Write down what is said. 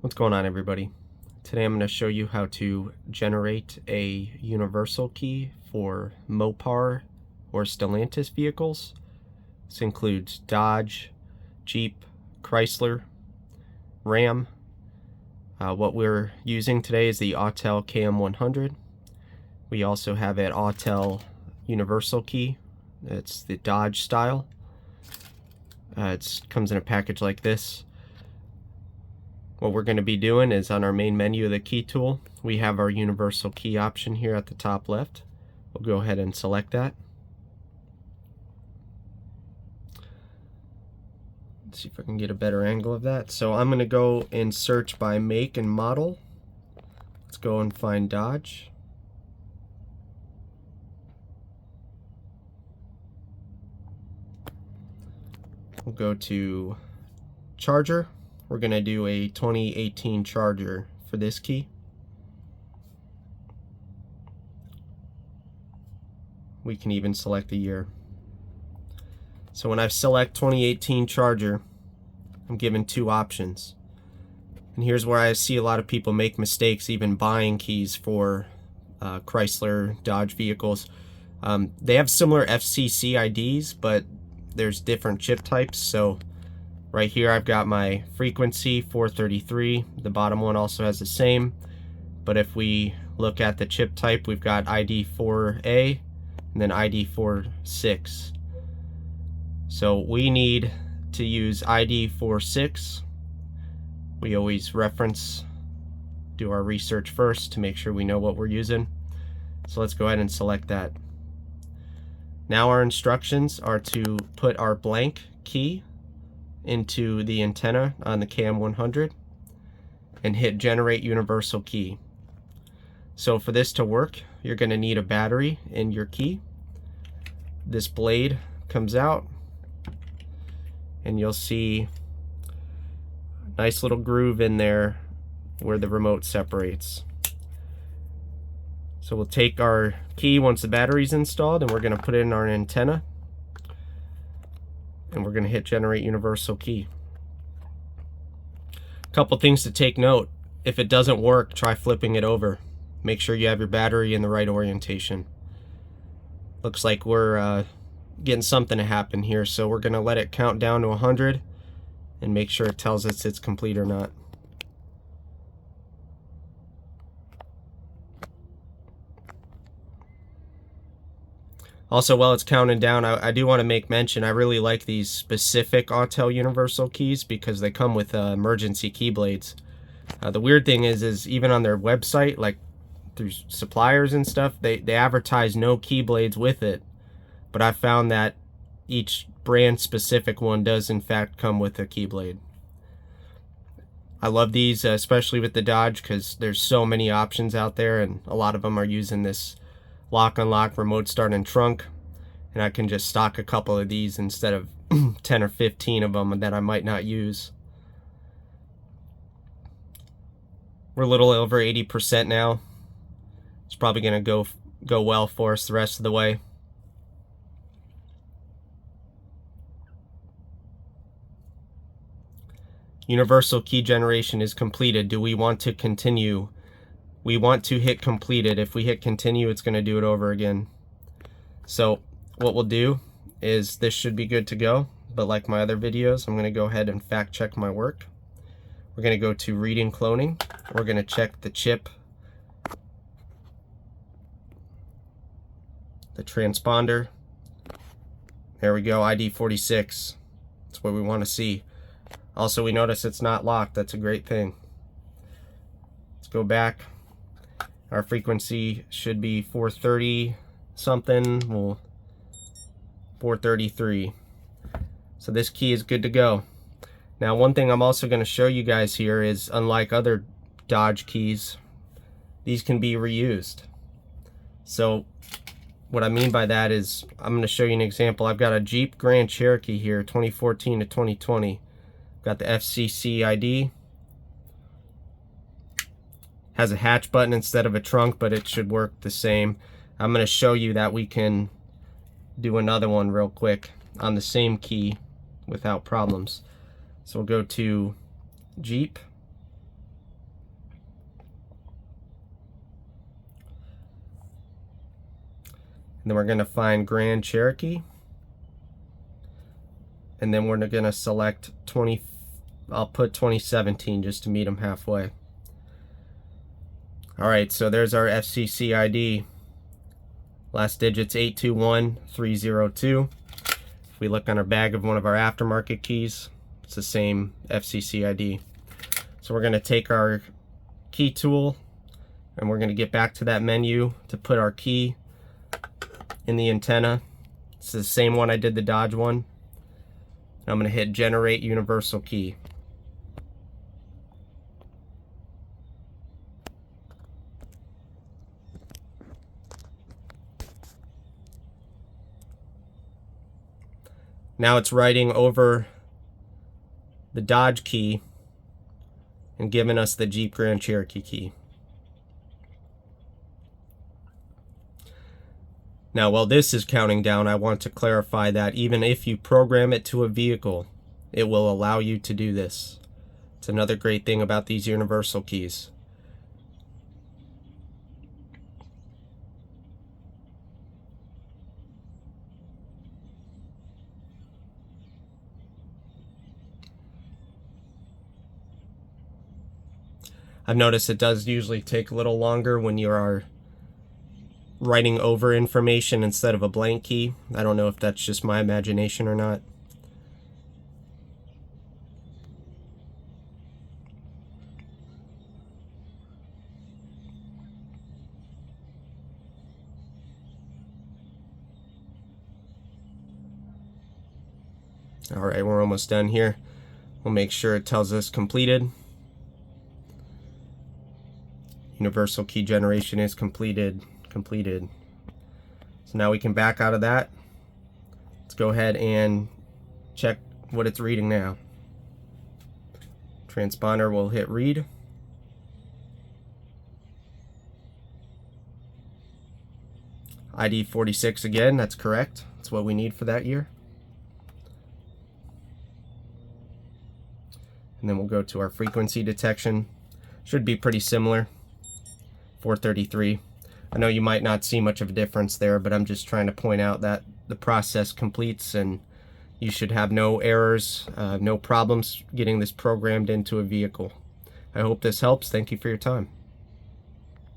What's going on, everybody? Today I'm going to show you how to generate a universal key for Mopar or Stellantis vehicles. This includes Dodge, Jeep, Chrysler, Ram. What we're using today is the Autel KM100. We also have an Autel universal key. It's the Dodge style. It comes in a package like this. What we're going to be doing is on our main menu of the key tool, we have our universal key option here at the top left. We'll go ahead and select that. Let's see if I can get a better angle of that. So I'm going to go and search by make and model. Let's go and find Dodge. We'll go to Charger. We're going to do a 2018 Charger for this key. We can even select the year. So when I select 2018 Charger, I'm given two options. And here's where I see a lot of people make mistakes even buying keys for Chrysler, Dodge vehicles. They have similar FCC IDs, but there's different chip types. So right here I've got my frequency 433. The bottom one also has the same. But if we look at the chip type, we've got ID4A and then ID46. So we need to use ID46. We always do our research first to make sure we know what we're using. So let's go ahead and select that. Now our instructions are to put our blank key into the antenna on the KM100 and hit generate universal key. So for this to work, you're going to need a battery in your key. This blade comes out and you'll see a nice little groove in there where the remote separates. So we'll take our key once the battery's installed and we're going to put it in our antenna. And we're going to hit generate universal key. A couple things to take note. If it doesn't work, try flipping it over. Make sure you have your battery in the right orientation. Looks like we're getting something to happen here, so we're going to let it count down to 100 and make sure it tells us it's complete or not. Also, while it's counting down, I do want to make mention, I really like these specific Autel universal keys because they come with emergency key blades. The weird thing is even on their website, like through suppliers and stuff, they advertise no key blades with it. But I found that each brand specific one does in fact come with a key blade. I love these, especially with the Dodge, because there's so many options out there and a lot of them are using this lock unlock remote start and trunk, and I can just stock a couple of these instead of 10 or 15 of them that I might not use. We're a little over 80% now. It's probably going to go well for us the rest of the way. Universal key generation is completed. Do we want to continue? We want to hit completed. If we hit continue, it's going to do it over again. So what we'll do is this should be good to go, but like my other videos, I'm going to go ahead and fact check my work. We're going to go to reading cloning. We're going to check the chip, the transponder. There we go, ID46. That's what we want to see. Also, we notice it's not locked. That's a great thing. Let's go back. Our frequency should be 430 something, well, 433. So this key is good to go. Now, one thing I'm also going to show you guys here is, unlike other Dodge keys, these can be reused. So what I mean by that is, I'm going to show you an example. I've got a Jeep Grand Cherokee here, 2014 to 2020. Got the FCC ID. Has a hatch button instead of a trunk, but it should work the same. I'm going to show you that we can do another one real quick on the same key without problems. So we'll go to Jeep. then we're going to find Grand Cherokee, and then we're going to select 20. I'll put 2017 just to meet them halfway. Alright, so there's our FCC ID. Last digit's 821302. If we look on our bag of one of our aftermarket keys, it's the same FCC ID. So we're going to take our key tool and we're going to get back to that menu to put our key in the antenna. It's the same one I did the Dodge one. I'm going to hit generate universal key. Now it's writing over the Dodge key and giving us the Jeep Grand Cherokee key. Now while this is counting down, I want to clarify that even if you program it to a vehicle, it will allow you to do this. It's another great thing about these universal keys. I've noticed it does usually take a little longer when you are writing over information instead of a blank key. I don't know if that's just my imagination or not. Alright, we're almost done here. We'll make sure it tells us completed. Universal key generation is completed. So now we can back out of that. Let's go ahead and check what it's reading now. Transponder will hit read. ID 46 again, that's correct. That's what we need for that year. And then we'll go to our frequency detection. Should be pretty similar. 433. I know you might not see much of a difference there, but I'm just trying to point out that the process completes and you should have no errors, no problems getting this programmed into a vehicle. I hope this helps. Thank you for your time.